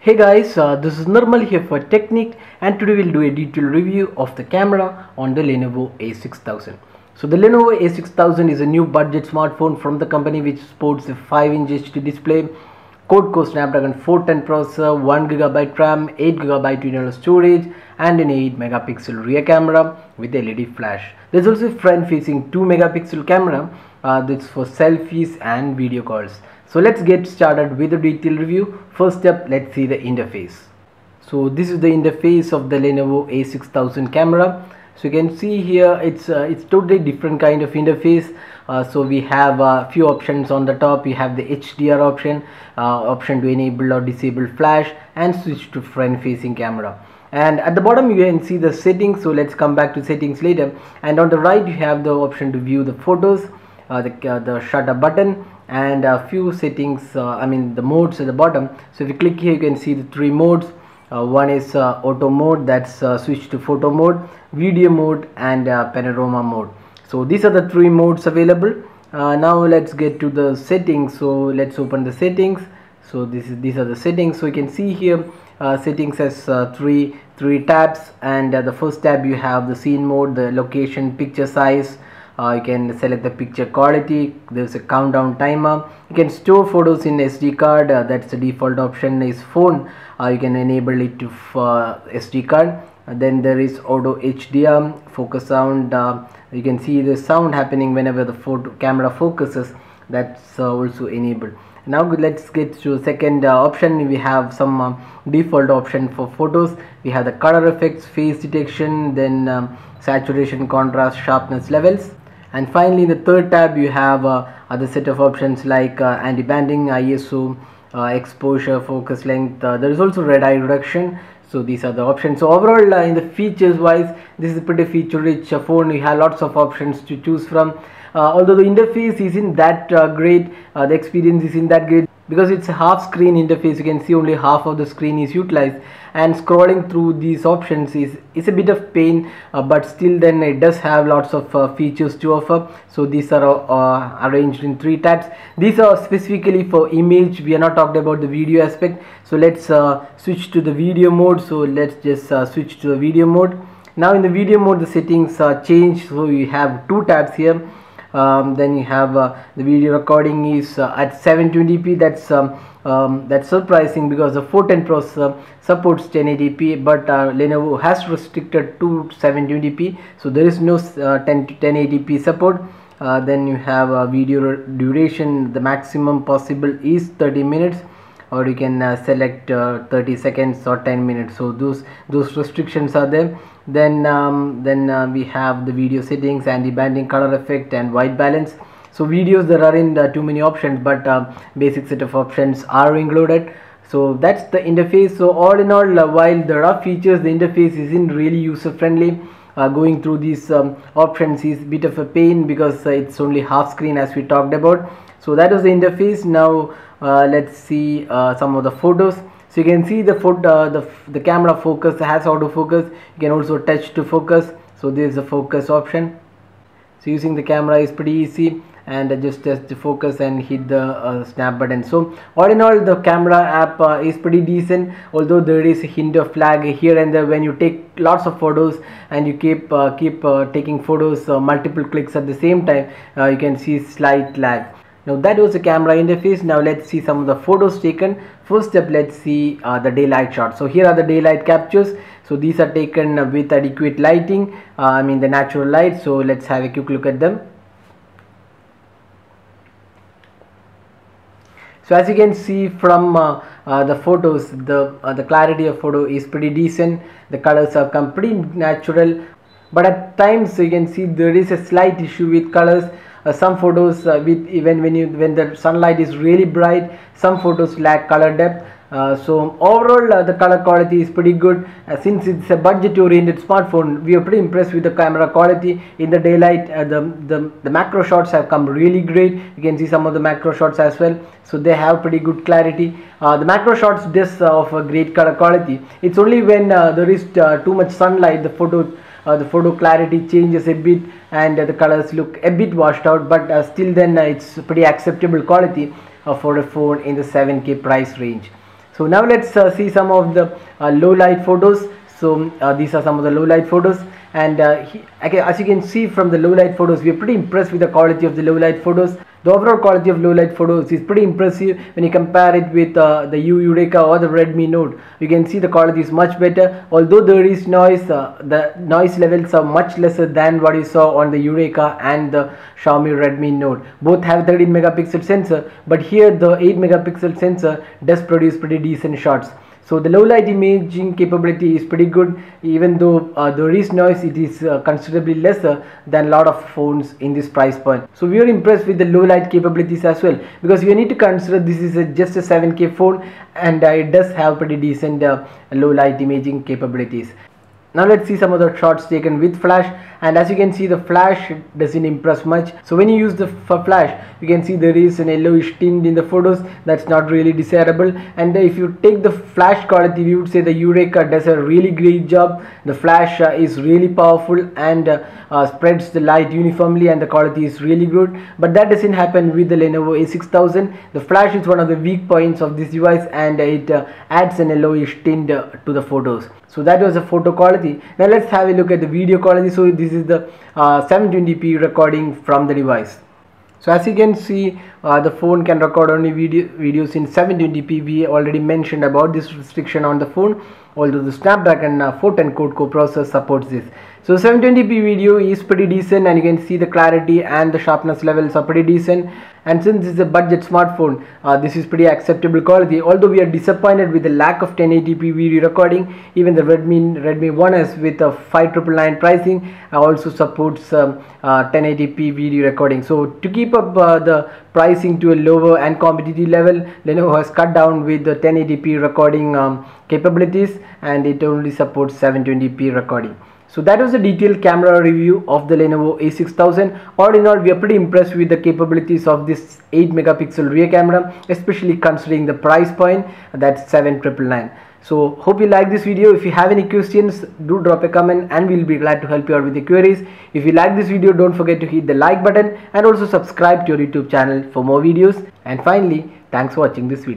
Hey guys, this is Nirmal here for Technique, and today we'll do a detailed review of the camera on the Lenovo A6000. So the Lenovo A6000 is a new budget smartphone from the company which sports a 5-inch HD display, quad-core Snapdragon 410 processor, 1GB RAM, 8GB internal storage and an 8 megapixel rear camera with LED flash. There's also a front-facing 2 megapixel camera that's for selfies and video calls. So let's get started with the detailed review. First up, let's see the interface. So this is the interface of the Lenovo A6000 camera. So you can see here it's totally different kind of interface. So we have a few options on the top. You have the HDR option, option to enable or disable flash, and switch to front facing camera. And at the bottom you can see the settings. So let's come back to settings later. And on the right you have the option to view the photos, the shutter button, and a few settings, the modes at the bottom. So if you click here you can see the three modes. One is auto mode, that's switch to photo mode, video mode and panorama mode. So these are the three modes available. Now let's get to the settings. So let's open the settings. So these are the settings. So you can see here settings has three tabs, and the first tab you have the scene mode, the location, picture size. You can select the picture quality. There's a countdown timer. You can store photos in SD card. That's the default option. Is phone. You can enable it to SD card. Then there is auto HDR, focus sound. You can see the sound happening whenever the camera focuses. That's also enabled. Now let's get to second option. We have some default option for photos. We have the color effects, face detection, then saturation, contrast, sharpness levels. And finally in the third tab you have other set of options like anti-banding, ISO, exposure, focus length. There is also red eye reduction. So these are the options. So overall in the features wise, this is a pretty feature rich phone. You have lots of options to choose from. Although the interface isn't that great, the experience isn't that great because it's a half screen interface. You can see only half of the screen is utilized, and scrolling through these options is a bit of pain, but still then it does have lots of features to offer. So these are arranged in three tabs. These are specifically for image. We are not talking about the video aspect. So let's switch to the video mode. So let's just switch to the video mode. Now in the video mode the settings are changed. So you have two tabs here. Then you have the video recording is at 720p. That's surprising because the 410 processor supports 1080p, but Lenovo has restricted to 720p, so there is no 1080p support. Then you have video duration. The maximum possible is 30 minutes, or you can select 30 seconds or 10 minutes. So those restrictions are there. Then we have the video settings, anti-banding, color effect and white balance. So videos, there aren't too many options, but basic set of options are included. So that's the interface. So all in all, while there are features, the interface isn't really user friendly. Going through these options is a bit of a pain because it's only half screen as we talked about. So that is the interface. Now let's see some of the photos. So you can see the the camera focus has autofocus. You can also touch to focus. So there is a focus option. So using the camera is pretty easy, and just touch the focus and hit the snap button. So all in all, the camera app is pretty decent, although there is a hint of lag here and there when you take lots of photos and you keep taking photos multiple clicks at the same time. You can see slight lag. Now that was the camera interface. Now let's see some of the photos taken. First up, let's see the daylight shot. So here are the daylight captures. So these are taken with adequate lighting, the natural light. So let's have a quick look at them. So as you can see from the photos, the clarity of photo is pretty decent. The colors have come pretty natural, but at times you can see there is a slight issue with colors. Some photos with even when the sunlight is really bright, some photos lack color depth. So overall the color quality is pretty good. Since it's a budget oriented smartphone, we are pretty impressed with the camera quality in the daylight. The macro shots have come really great. You can see some of the macro shots as well, so they have pretty good clarity. The macro shots does offer great color quality. It's only when there is too much sunlight, the photo clarity changes a bit and the colors look a bit washed out, but still then it's pretty acceptable quality for a phone in the 7K price range. So now let's see some of the low light photos. So these are some of the low light photos, and as you can see from the low light photos, we are pretty impressed with the quality of the low light photos. The overall quality of low light photos is pretty impressive when you compare it with the Eureka or the Redmi Note. You can see the quality is much better. Although there is noise, the noise levels are much lesser than what you saw on the Eureka and the Xiaomi Redmi Note. Both have 13 megapixel sensor, but here the 8 megapixel sensor does produce pretty decent shots. So the low light imaging capability is pretty good. Even though there is noise, it is considerably lesser than a lot of phones in this price point. So we are impressed with the low light capabilities as well, because you need to consider this is just a 7K phone, and it does have pretty decent low light imaging capabilities. Now let's see some of the shots taken with flash, and as you can see, the flash doesn't impress much. So when you use the flash, you can see there is an yellowish tint in the photos. That's not really desirable. And if you take the flash quality, we would say the Eureka does a really great job. The flash is really powerful and spreads the light uniformly, and the quality is really good. But that doesn't happen with the Lenovo A6000. The flash is one of the weak points of this device, and it adds an yellowish tint to the photos. So that was the photo quality. Now let's have a look at the video quality. So this is the 720p recording from the device. So as you can see, the phone can record only videos in 720p. We already mentioned about this restriction on the phone, although the Snapdragon 410 quad-core processor supports this. So 720p video is pretty decent, and you can see the clarity and the sharpness levels are pretty decent. And since this is a budget smartphone, this is pretty acceptable quality. Although we are disappointed with the lack of 1080p video recording, even the Redmi 1S with a 5999 pricing also supports 1080p video recording. So to keep up the pricing to a lower and competitive level, Lenovo has cut down with the 1080p recording capabilities, and it only supports 720p recording. So that was a detailed camera review of the Lenovo A6000. All in all, we are pretty impressed with the capabilities of this 8 megapixel rear camera, especially considering the price point, that's 7,999. So hope you like this video. If you have any questions, do drop a comment and we'll be glad to help you out with the queries. If you like this video, don't forget to hit the like button and also subscribe to your YouTube channel for more videos. And finally, thanks for watching this video.